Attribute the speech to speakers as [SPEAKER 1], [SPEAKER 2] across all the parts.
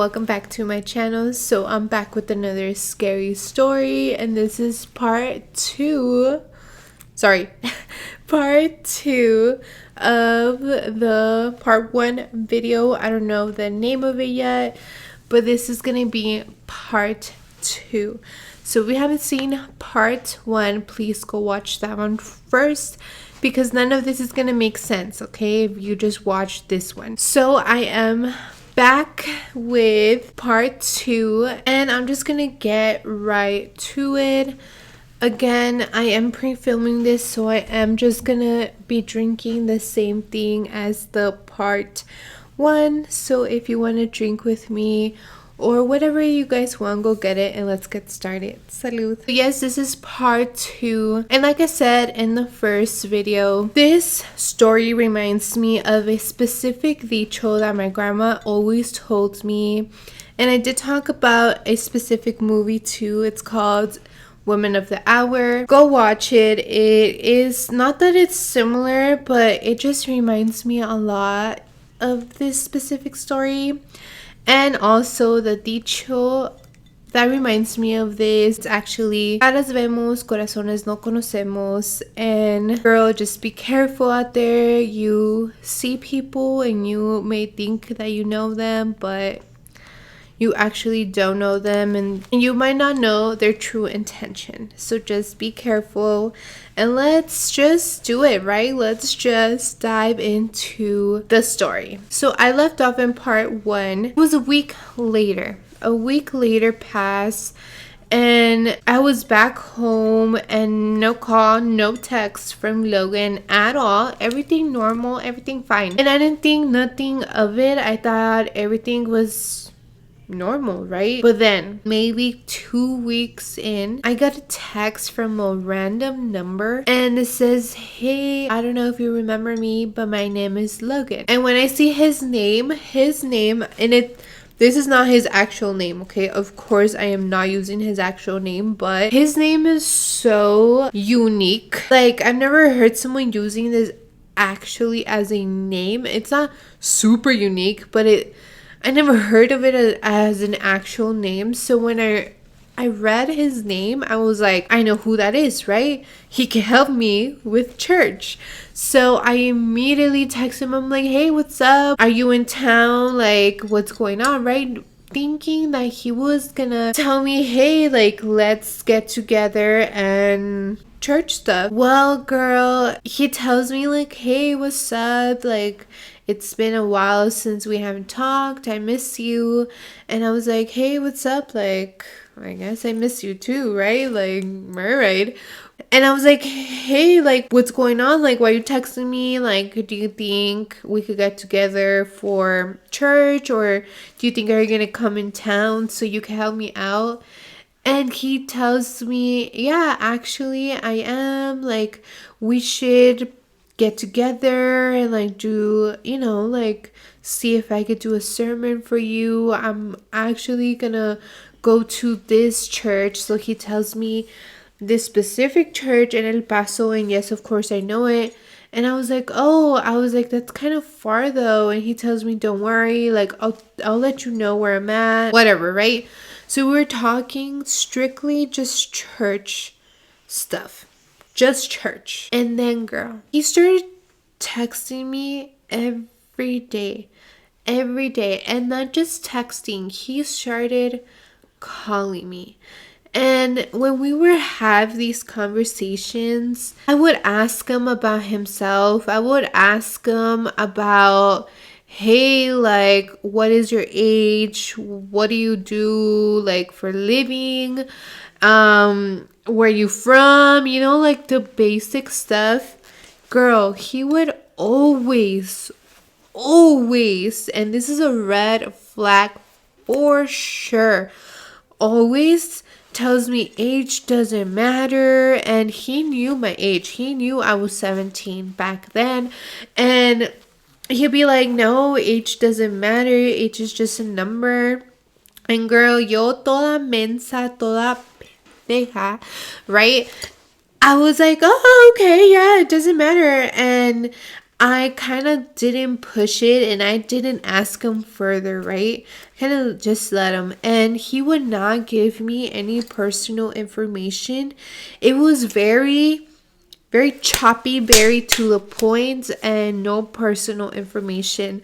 [SPEAKER 1] welcome back to my channel. So I'm back with another scary story, and this is part 2. Sorry, part 2 of the part 1 video. I don't know the name of it yet, but this is gonna be part 2. So if we haven't seen part 1, please go watch that one first, because none of this is gonna make sense, okay, if you just watch this one. So I am back with part 2, and I'm just gonna get right to it. Again, I am pre-filming this, so I am just gonna be drinking the same thing as the part 1. So if you want to drink with me or whatever you guys want, go get it and let's get started. Salud. Yes, this is part 2, and like I said in the first video, this story reminds me of a specific dicho that my grandma always told me, and I did talk about a specific movie too. It's called Women of the Hour. Go watch it. It is not that it's similar, but it just reminds me a lot of this specific story. And also the dicho that reminds me of this, it's actually caras vemos, corazones no conocemos. And girl, just be careful out there. You see people and you may think that you know them, but you actually don't know them, and you might not know their true intention. So just be careful and let's just do it, right? Let's just dive into the story. So I left off in part 1. It was a week later. A week later passed, and I was back home, and no call, no text from Logan at all. Everything normal, everything fine. And I didn't think nothing of it. I thought everything was normal, right? But then maybe 2 weeks in, I got a text from a random number, and it says, hey, I don't know if you remember me, but my name is Logan. And when I see his name, and this is not his actual name, okay? Of course, I am not using his actual name, but his name is so unique. Like, I've never heard someone using this actually as a name. It's not super unique, but I never heard of it as an actual name. So when I read his name, I was like, I know who that is, right? He can help me with church. So I immediately texted him. I'm like, hey, what's up? Are you in town? Like, what's going on, right? Thinking that he was gonna tell me, hey, like, let's get together and church stuff. Well, girl, he tells me like, hey, what's up? Like, it's been a while since we haven't talked. I miss you. And I was like, hey, what's up? Like, I guess I miss you too, right? Like, all right. And I was like, hey, like, what's going on? Like, why are you texting me? Like, do you think we could get together for church? Or do you think are you going to come in town so you can help me out? And he tells me, yeah, actually, I am. Like, we should get together and like do, like see if I could do a sermon for you. I'm actually gonna go to this church. So he tells me this specific church in El Paso, and yes, of course I know it. And I was like, that's kind of far though. And he tells me, don't worry, like I'll let you know where I'm at, whatever, right? So we were talking strictly just church stuff. Just church. And then, girl, he started texting me every day. And not just texting, he started calling me. And when we would have these conversations, I would ask him about himself. I would ask him about, hey, like, what is your age? What do you do, like, for a living? Where you from? Like the basic stuff. Girl, he would always, and this is a red flag for sure, always tells me age doesn't matter. And he knew my age. He knew I was 17 back then. And he'd be like, no, age doesn't matter. Age is just a number. And girl, yo toda mensa, toda pendeja, right? I was like, oh, okay, yeah, it doesn't matter. And I kind of didn't push it and I didn't ask him further, right? Kind of just let him. And he would not give me any personal information. It was very, very choppy, very to the point, and no personal information.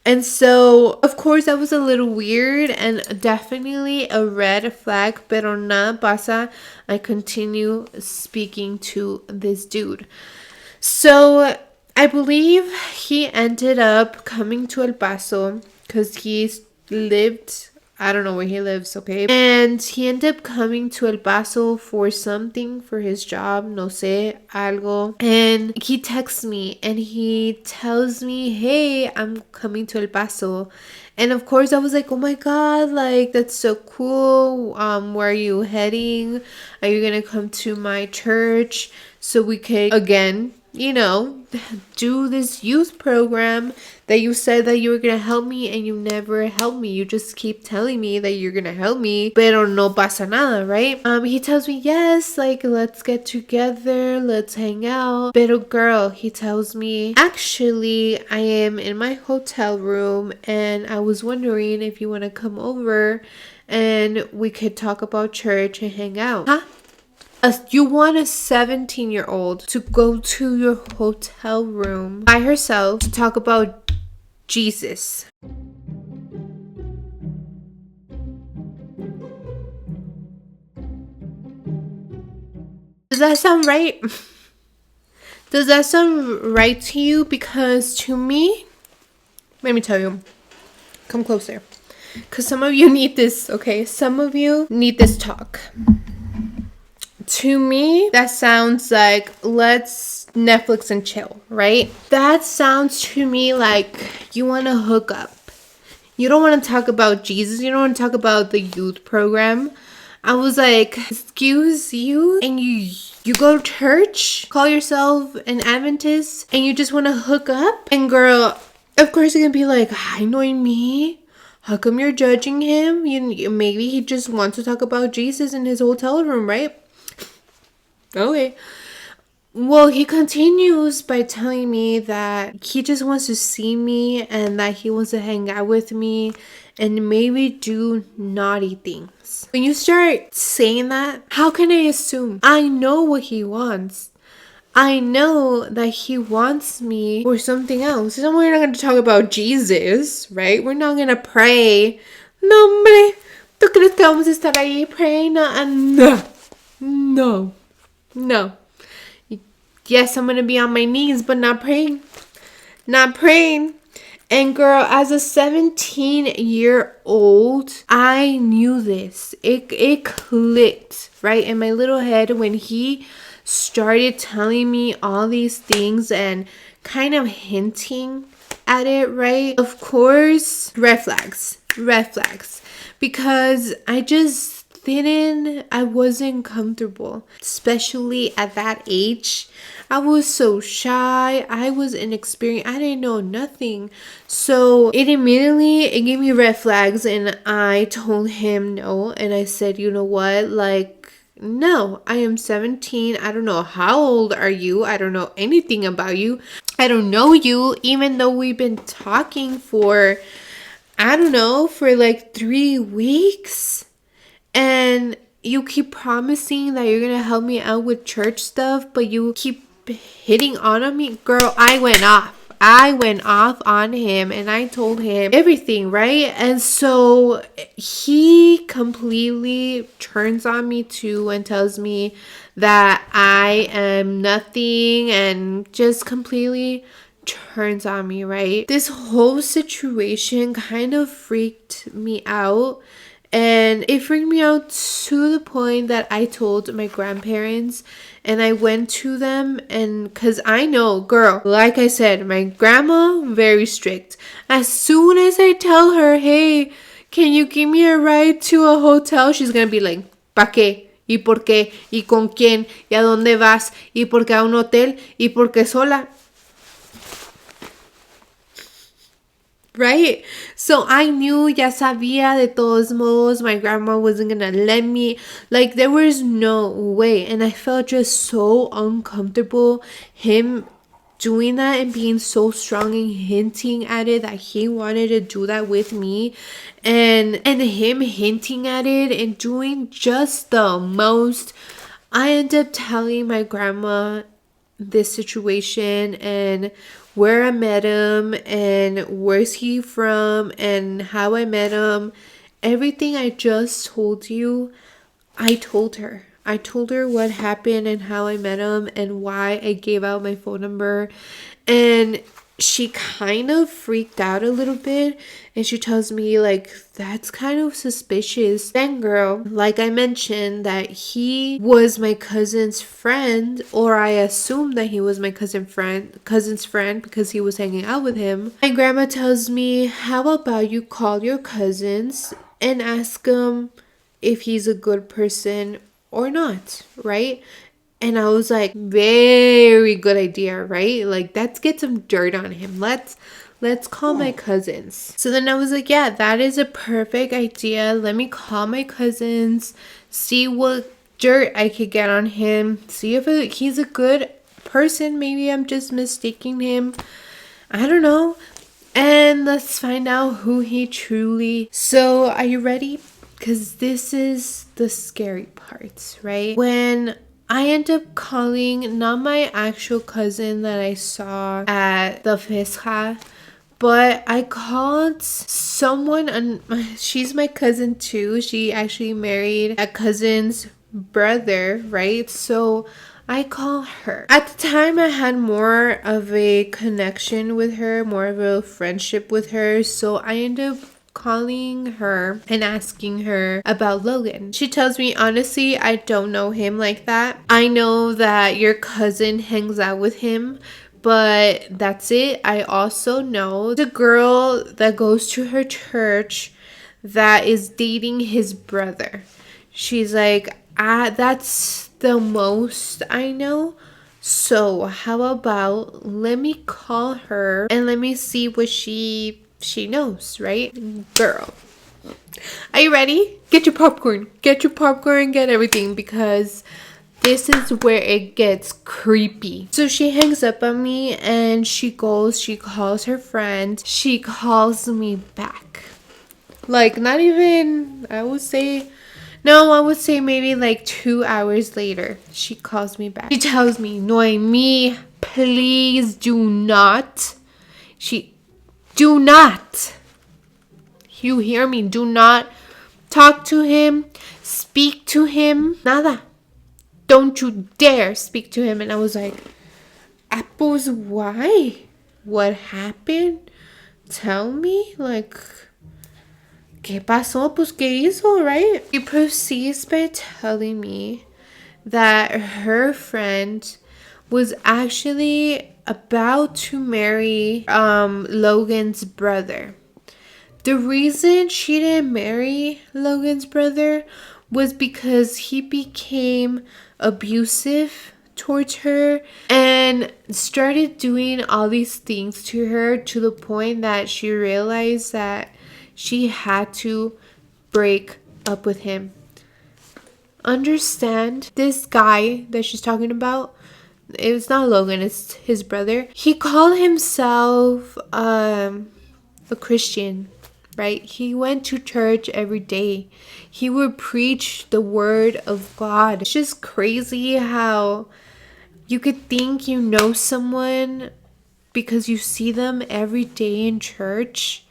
[SPEAKER 1] And so, of course, that was a little weird and definitely a red flag. Pero nada pasa. I continue speaking to this dude. So, I believe he ended up coming to El Paso because he lived, I don't know where he lives, okay? And he ended up coming to El Paso for something for his job, no sé, algo. And he texts me and he tells me, hey, I'm coming to El Paso. And of course I was like, oh my God, like that's so cool. Where are you heading? Are you gonna come to my church so we could again, do this youth program that you said that you were gonna help me and you never help me. You just keep telling me that you're gonna help me, pero no pasa nada, right? He tells me, yes, like let's get together, let's hang out. Pero girl, he tells me, actually, I am in my hotel room and I was wondering if you wanna come over and we could talk about church and hang out. Huh? You want a 17-year-old to go to your hotel room by herself to talk about Jesus. Does that sound right? Does that sound right to you? Because to me, let me tell you, come closer. Because some of you need this, okay? Some of you need this talk. To me, that sounds like let's Netflix and chill, right? That sounds to me like you want to hook up. You don't want to talk about Jesus. You don't want to talk about the youth program. I was like, excuse you? And you go to church, call yourself an Adventist, and you just want to hook up? And girl, of course you're going to be like, I know me. How come you're judging him? Maybe he just wants to talk about Jesus in his hotel room, right? Okay. Well, he continues by telling me that he just wants to see me and that he wants to hang out with me and maybe do naughty things. When you start saying that, how can I assume? I know what he wants. I know that he wants me for something else. So we're not going to talk about Jesus, right? We're not going to pray. No, hombre. ¿Tú crees que vamos a estar ahí praying? No. Yes, I'm going to be on my knees, but not praying. Not praying. And girl, as a 17-year-old, I knew this. It clicked right in my little head when he started telling me all these things and kind of hinting at it, right? Of course, red flags. Because I wasn't comfortable, especially at that age. I was so shy. I was inexperienced. I didn't know nothing. So it gave me red flags and I told him no. And I said, you know what? Like, no, I am 17. I don't know how old are you. I don't know anything about you. I don't know you, even though we've been talking for, for like 3 weeks. And you keep promising that you're going to help me out with church stuff, but you keep hitting on me. Girl, I went off on him and I told him everything, right? And so he completely turns on me too and tells me that I am nothing and just completely turns on me, right? This whole situation kind of freaked me out. And it freaked me out to the point that I told my grandparents and I went to them and because I know, girl, like I said, my grandma, very strict. As soon as I tell her, hey, can you give me a ride to a hotel? She's going to be like, ¿pa qué? ¿Y por qué? ¿Y con quién? ¿Y a dónde vas? ¿Y por qué a un hotel? ¿Y por qué sola? Right? So I knew, ya sabía, de todos modos, my grandma wasn't gonna let me. Like, there was no way. And I felt just so uncomfortable. Him doing that and being so strong and hinting at it that he wanted to do that with me, and him hinting at it and doing just the most, I end up telling my grandma this situation and where I met him and where's he from and how I met him. Everything I just told you, I told her. I told her what happened and how I met him and why I gave out my phone number. And she kind of freaked out a little bit, and she tells me, like, that's kind of suspicious. Then, girl, like I mentioned, that he was my cousin's friend, or I assumed that he was my cousin's friend because he was hanging out with him. My grandma tells me, how about you call your cousins and ask him if he's a good person or not, right? And I was like, very good idea, right? Like, let's get some dirt on him. Let's call my cousins. So then I was like, yeah, that is a perfect idea. Let me call my cousins, see what dirt I could get on him, see if he's a good person. Maybe I'm just mistaking him. I don't know. And let's find out who he truly. So are you ready? Because this is the scary part, right? When I end up calling not my actual cousin that I saw at the Fesja, but I called someone, and she's my cousin too. She actually married a cousin's brother, right? So I call her. At the time, I had more of a connection with her, more of a friendship with her. So I ended up calling her and asking her about Logan. She tells me, honestly, I don't know him like that. I know that your cousin hangs out with him, but that's it. I also know the girl that goes to her church that is dating his brother. She's like, that's the most I know. So how about let me call her and let me see what she knows, right? Girl, are you ready? Get your popcorn, get everything, because this is where it gets creepy. So she hangs up on me and she calls her friend. She calls me back. Like, not even, I would say maybe like 2 hours later, she calls me back. She tells me, Noemi, please do not. Do not. You hear me? Do not talk to him, speak to him, nada. Don't you dare speak to him. And I was like, Apples, why? What happened? Tell me, like, ¿qué pasó? Pues, ¿qué hizo, right? She proceeds by telling me that her friend was actually about to marry Logan's brother. The reason she didn't marry Logan's brother was because he became abusive towards her and started doing all these things to her, to the point that she realized that she had to break up with him. Understand, this guy that she's talking about, it's not Logan, it's his brother. He called himself a Christian, right? He went to church every day. He would preach the word of God. It's just crazy how you could think you know someone because you see them every day in church,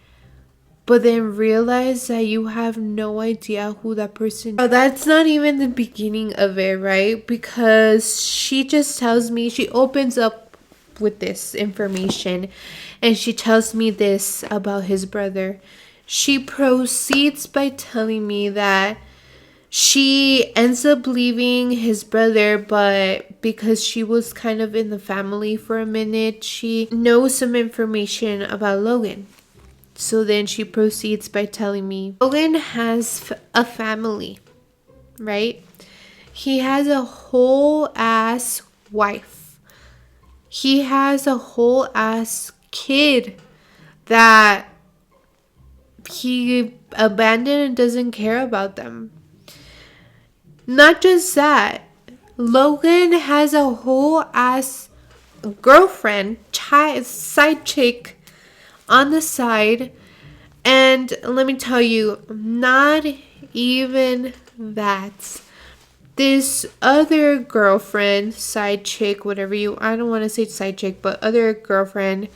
[SPEAKER 1] but then realize that you have no idea who that person is. Oh, that's not even the beginning of it, right? Because she just tells me, she opens up with this information and she tells me this about his brother. She proceeds by telling me that she ends up leaving his brother, but because she was kind of in the family for a minute, she knows some information about Logan. So then she proceeds by telling me, Logan has a family, right? He has a whole ass wife. He has a whole ass kid that he abandoned and doesn't care about them. Not just that, Logan has a whole ass girlfriend, side chick on the side. And let me tell you, not even that. This other girlfriend, side chick, whatever I don't want to say side chick, but other girlfriend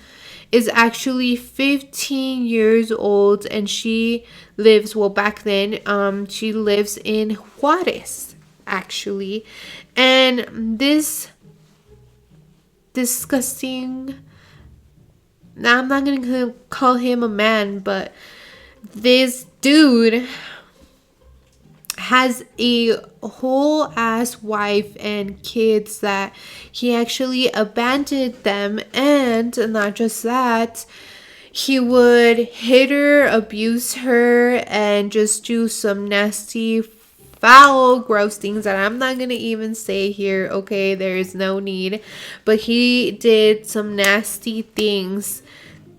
[SPEAKER 1] is actually 15 years old, and she lives, well, back then, she lives in Juarez, actually. And this disgusting, now I'm not gonna call him a man, but this dude has a whole ass wife and kids that he actually abandoned them. And not just that, he would hit her, abuse her, and just do some nasty, foul, gross things that I'm not gonna even say here, okay? There is no need. But he did some nasty things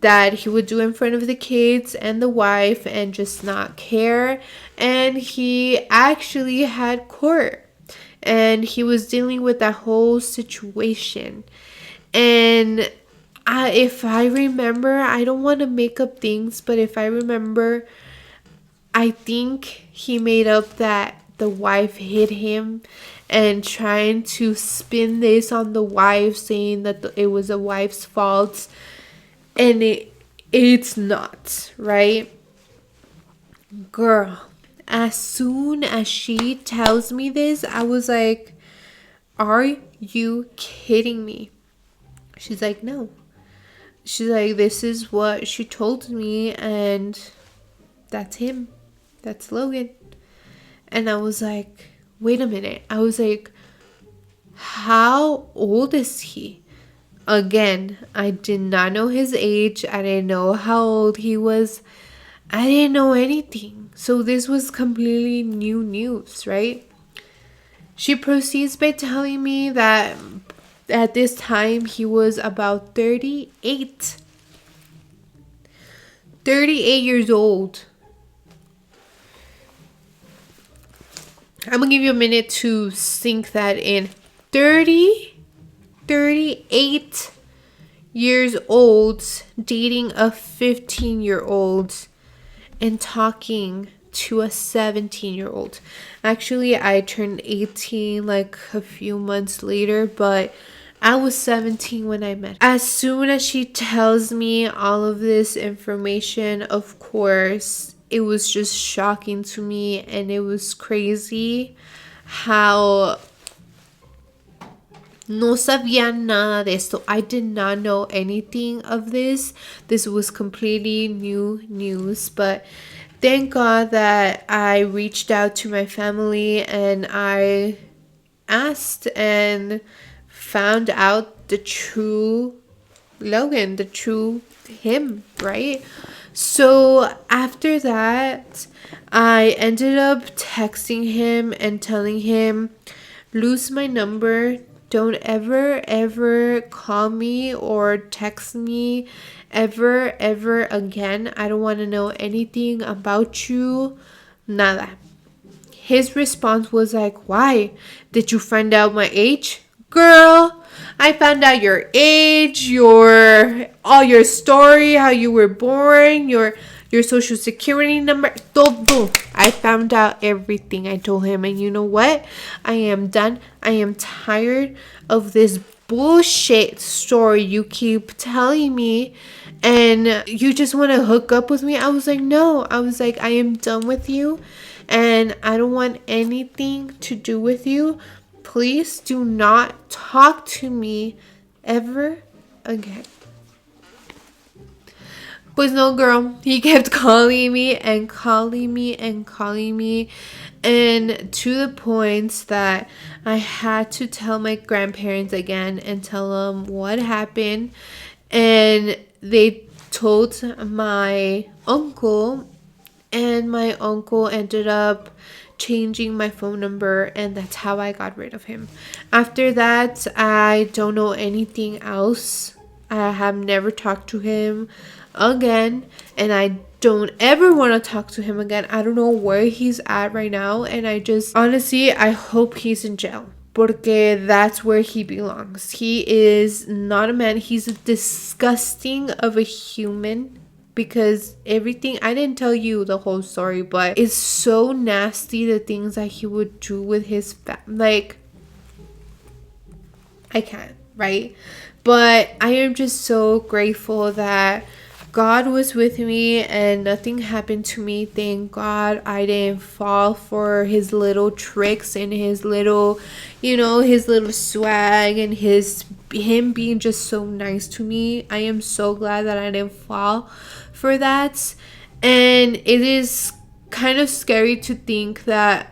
[SPEAKER 1] that he would do in front of the kids and the wife and just not care. And he actually had court, and he was dealing with that whole situation. And if I remember, I don't want to make up things, but if I remember, I think he made up that the wife hit him, and trying to spin this on the wife, saying that it was the wife's fault. And it's not, right? Girl, as soon as she tells me this, I was like, are you kidding me? She's like, no. She's like, this is what she told me, and that's him. That's Logan. And I was like, wait a minute. I was like, how old is he? Again, I did not know his age. I didn't know how old he was. I didn't know anything. So this was completely new news, right? She proceeds by telling me that at this time he was about 38. 38 years old. I'm going to give you a minute to sink that in. 38 years old, dating a 15-year-old and talking to a 17-year-old. Actually, I turned 18 like a few months later, but I was 17 when I met her. As soon as she tells me all of this information, of course, it was just shocking to me, and it was crazy how no sabía nada de esto. I did not know anything of this. This was completely new news, but thank God that I reached out to my family and I asked and found out the true Logan, the true him, right? So after that, I ended up texting him and telling him, lose my number. Don't ever call me or text me ever again. I don't want to know anything about you. Nada. His response was like, why? Did you find out my age? Girl, I found out your age, all your story, how you were born, your social security number, todo. I found out everything. I told him, and you know what? I am done. I am tired of this bullshit story you keep telling me, and you just want to hook up with me. I was like, no. I was like, I am done with you, and I don't want anything to do with you. Please do not talk to me ever again. But no, girl, he kept calling me and calling me and calling me, and to the point that I had to tell my grandparents again and tell them what happened. And they told my uncle, and my uncle ended up changing my phone number, and that's how I got rid of him. After that, I don't know anything else. I have never talked to him again, and I don't ever want to talk to him again. I don't know where he's at right now, and I just honestly, I hope he's in jail. porque that's where he belongs. He is not a man. He's a disgusting of a human, because everything, I didn't tell you the whole story, but it's so nasty, the things that he would do with his like, I can't, right? But I am just so grateful that God was with me and nothing happened to me. Thank God I didn't fall for his little tricks and his little, his little swag and him being just so nice to me. I am so glad that I didn't fall for that. And it is kind of scary to think that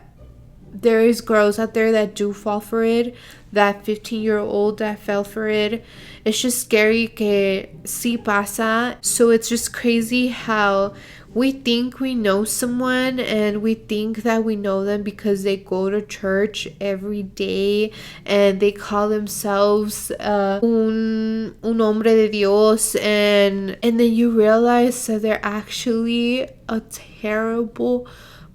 [SPEAKER 1] there is girls out there that do fall for it. That 15-year-old that fell for it. It's just scary que sí pasa. So it's just crazy how we think we know someone and we think that we know them because they go to church every day and they call themselves un hombre de Dios, and then you realize that they're actually a terrible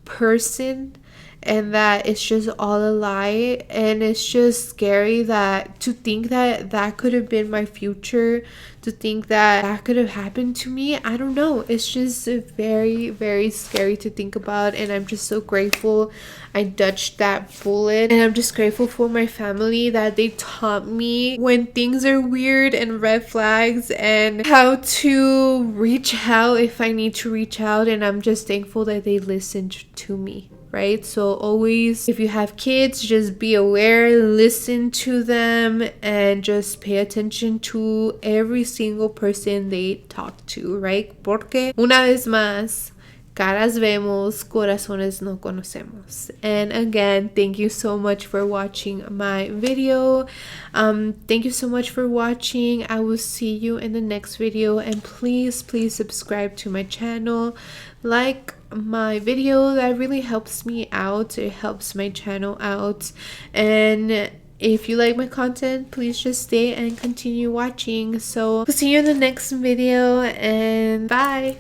[SPEAKER 1] person and that it's just all a lie. And it's just scary that to think that that could have been my future, to think that that could have happened to me. I don't know, it's just very, very scary to think about. And I'm just so grateful I dodged that bullet, and I'm just grateful for my family that they taught me when things are weird and red flags and how to reach out if I need to reach out. And I'm just thankful that they listened to me, right? So always, if you have kids, just be aware, listen to them, and just pay attention to every single person they talk to, right? Porque una vez más, caras vemos, corazones no conocemos. And again, thank you so much for watching my video. Thank you so much for watching. I will see you in the next video, and please subscribe to my channel, like my video. That really helps me out. It helps my channel out. And if you like my content, please just stay and continue watching. So we'll see you in the next video, and bye.